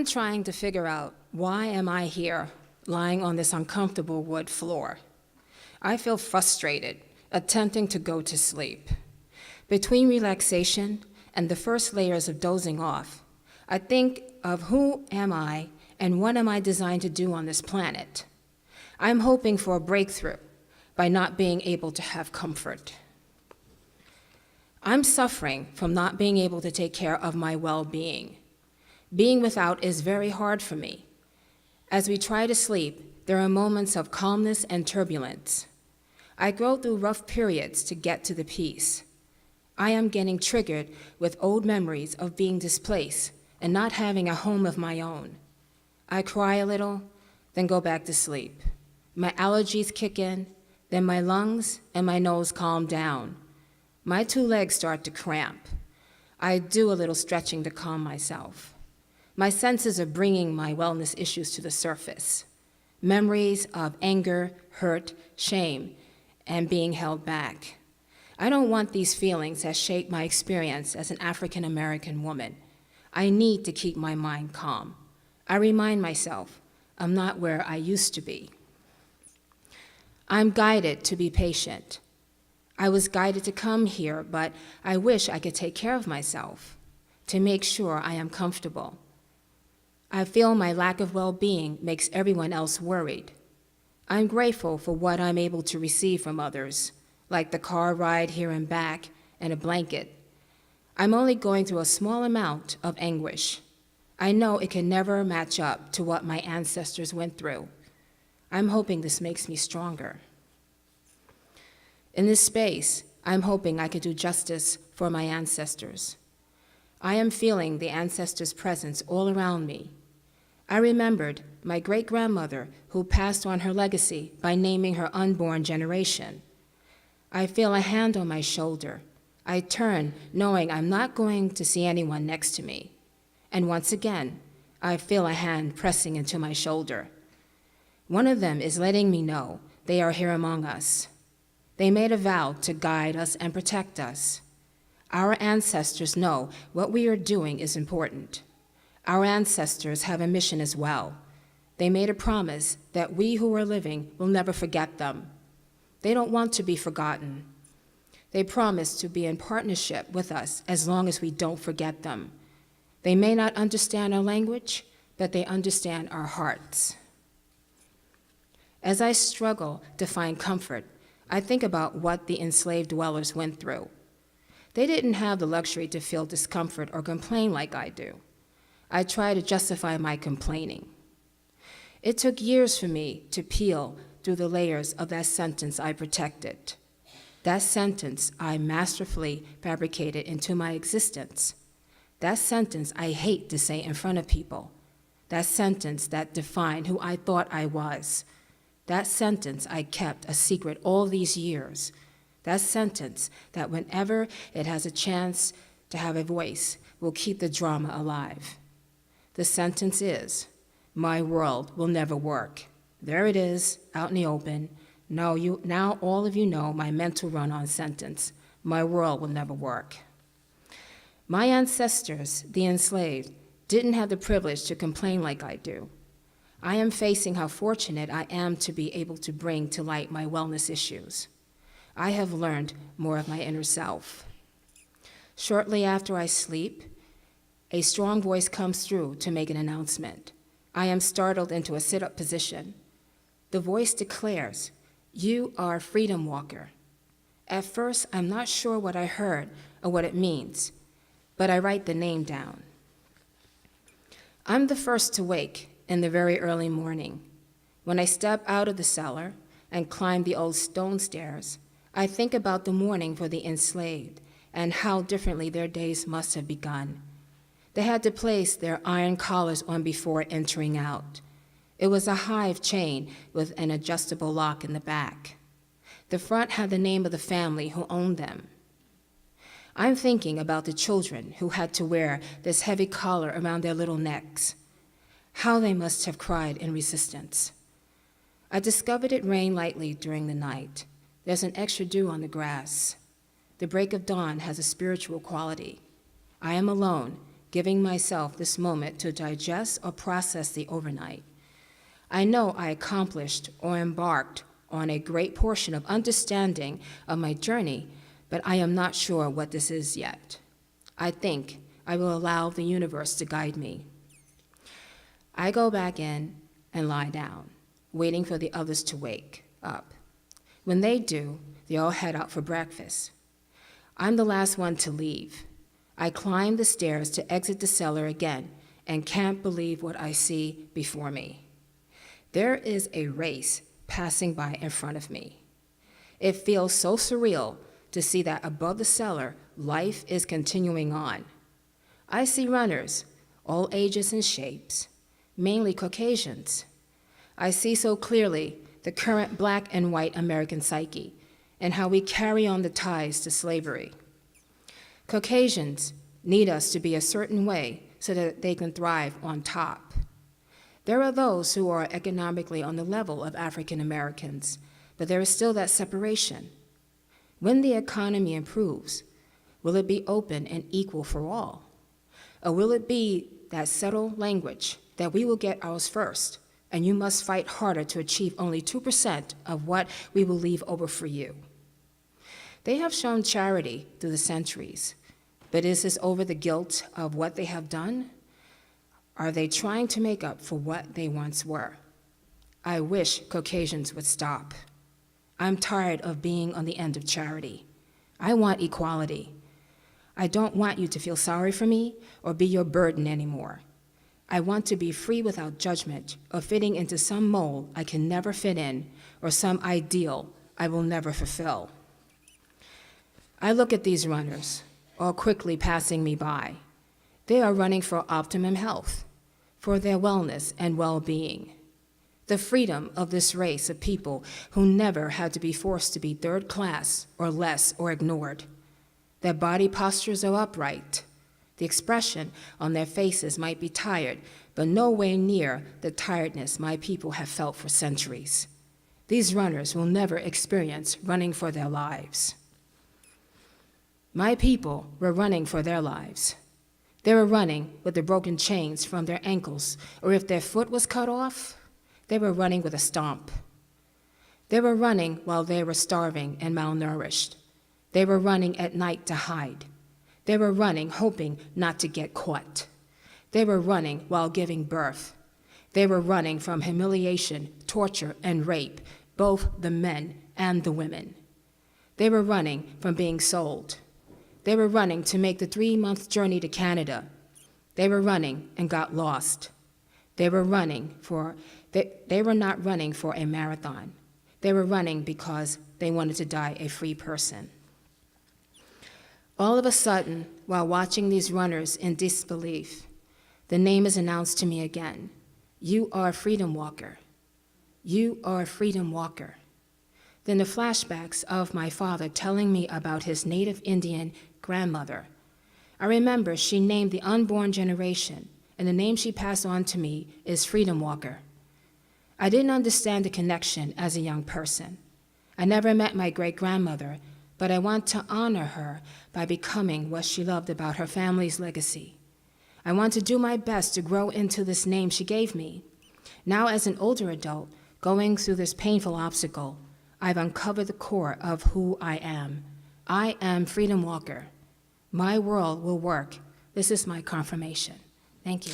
I'm trying to figure out, why am I here lying on this uncomfortable wood floor? I feel frustrated, attempting to go to sleep. Between relaxation and the first layers of dozing off, I think of who am I and what am I designed to do on this planet. I'm hoping for a breakthrough by not being able to have comfort. I'm suffering from not being able to take care of my well-being. Being without is very hard for me. As we try to sleep, there are moments of calmness and turbulence. I go through rough periods to get to the peace. I am getting triggered with old memories of being displaced and not having a home of my own. I cry a little, then go back to sleep. My allergies kick in, then my lungs and my nose calm down. My 2 legs start to cramp. I do a little stretching to calm myself. My senses are bringing my wellness issues to the surface. Memories of anger, hurt, shame, and being held back. I don't want these feelings that shape my experience as an African American woman. I need to keep my mind calm. I remind myself, I'm not where I used to be. I'm guided to be patient. I was guided to come here, but I wish I could take care of myself, to make sure I am comfortable. I feel my lack of well-being makes everyone else worried. I'm grateful for what I'm able to receive from others, like the car ride here and back and a blanket. I'm only going through a small amount of anguish. I know it can never match up to what my ancestors went through. I'm hoping this makes me stronger. In this space, I'm hoping I could do justice for my ancestors. I am feeling the ancestors' presence all around me. I remembered my great-grandmother who passed on her legacy by naming her unborn generation. I feel a hand on my shoulder. I turn, knowing I'm not going to see anyone next to me. And once again, I feel a hand pressing into my shoulder. One of them is letting me know they are here among us. They made a vow to guide us and protect us. Our ancestors know what we are doing is important. Our ancestors have a mission as well. They made a promise that we who are living will never forget them. They don't want to be forgotten. They promise to be in partnership with us as long as we don't forget them. They may not understand our language, but they understand our hearts. As I struggle to find comfort, I think about what the enslaved dwellers went through. They didn't have the luxury to feel discomfort or complain like I do. I try to justify my complaining. It took years for me to peel through the layers of that sentence I protected. That sentence I masterfully fabricated into my existence. That sentence I hate to say in front of people. That sentence that defined who I thought I was. That sentence I kept a secret all these years. That sentence that whenever it has a chance to have a voice will keep the drama alive. The sentence is, my world will never work. There it is, out in the open. Now all of you know my mental run-on sentence. My world will never work. My ancestors, the enslaved, didn't have the privilege to complain like I do. I am facing how fortunate I am to be able to bring to light my wellness issues. I have learned more of my inner self. Shortly after I sleep, a strong voice comes through to make an announcement. I am startled into a sit-up position. The voice declares, "You are FreedomWalker." At first, I'm not sure what I heard or what it means, but I write the name down. I'm the first to wake in the very early morning. When I step out of the cellar and climb the old stone stairs, I think about the morning for the enslaved and how differently their days must have begun. They had to place their iron collars on before entering out. It was a hive chain with an adjustable lock in the back. The front had the name of the family who owned them. I'm thinking about the children who had to wear this heavy collar around their little necks. How they must have cried in resistance. I discovered it rained lightly during the night. There's an extra dew on the grass. The break of dawn has a spiritual quality. I am alone, giving myself this moment to digest or process the overnight. I know I accomplished or embarked on a great portion of understanding of my journey, but I am not sure what this is yet. I think I will allow the universe to guide me. I go back in and lie down, waiting for the others to wake up. When they do, they all head out for breakfast. I'm the last one to leave. I climb the stairs to exit the cellar again and can't believe what I see before me. There is a race passing by in front of me. It feels so surreal to see that above the cellar, life is continuing on. I see runners, all ages and shapes, mainly Caucasians. I see so clearly the current black and white American psyche and how we carry on the ties to slavery. Caucasians need us to be a certain way so that they can thrive on top. There are those who are economically on the level of African Americans, but there is still that separation. When the economy improves, will it be open and equal for all? Or will it be that subtle language that we will get ours first, and you must fight harder to achieve only 2% of what we will leave over for you? They have shown charity through the centuries, but is this over the guilt of what they have done? Are they trying to make up for what they once were? I wish Caucasians would stop. I'm tired of being on the end of charity. I want equality. I don't want you to feel sorry for me or be your burden anymore. I want to be free without judgment or fitting into some mold I can never fit in or some ideal I will never fulfill. I look at these runners, all quickly passing me by. They are running for optimum health, for their wellness and well-being. The freedom of this race of people who never had to be forced to be third class or less or ignored. Their body postures are upright. The expression on their faces might be tired, but nowhere near the tiredness my people have felt for centuries. These runners will never experience running for their lives. My people were running for their lives. They were running with the broken chains from their ankles, or if their foot was cut off, they were running with a stomp. They were running while they were starving and malnourished. They were running at night to hide. They were running hoping not to get caught. They were running while giving birth. They were running from humiliation, torture, and rape, both the men and the women. They were running from being sold. They were running to make the 3-month journey to Canada. They were running and got lost. They were not running for a marathon. They were running because they wanted to die a free person. All of a sudden, while watching these runners in disbelief, the name is announced to me again. You are a FreedomWalker. You are a FreedomWalker. Then the flashbacks of my father telling me about his native Indian grandmother. I remember she named the unborn generation, and the name she passed on to me is FreedomWalker. I didn't understand the connection as a young person. I never met my great-grandmother, but I want to honor her by becoming what she loved about her family's legacy. I want to do my best to grow into this name she gave me. Now, as an older adult, going through this painful obstacle, I've uncovered the core of who I am. I am FreedomWalker. My world will work. This is my confirmation. Thank you.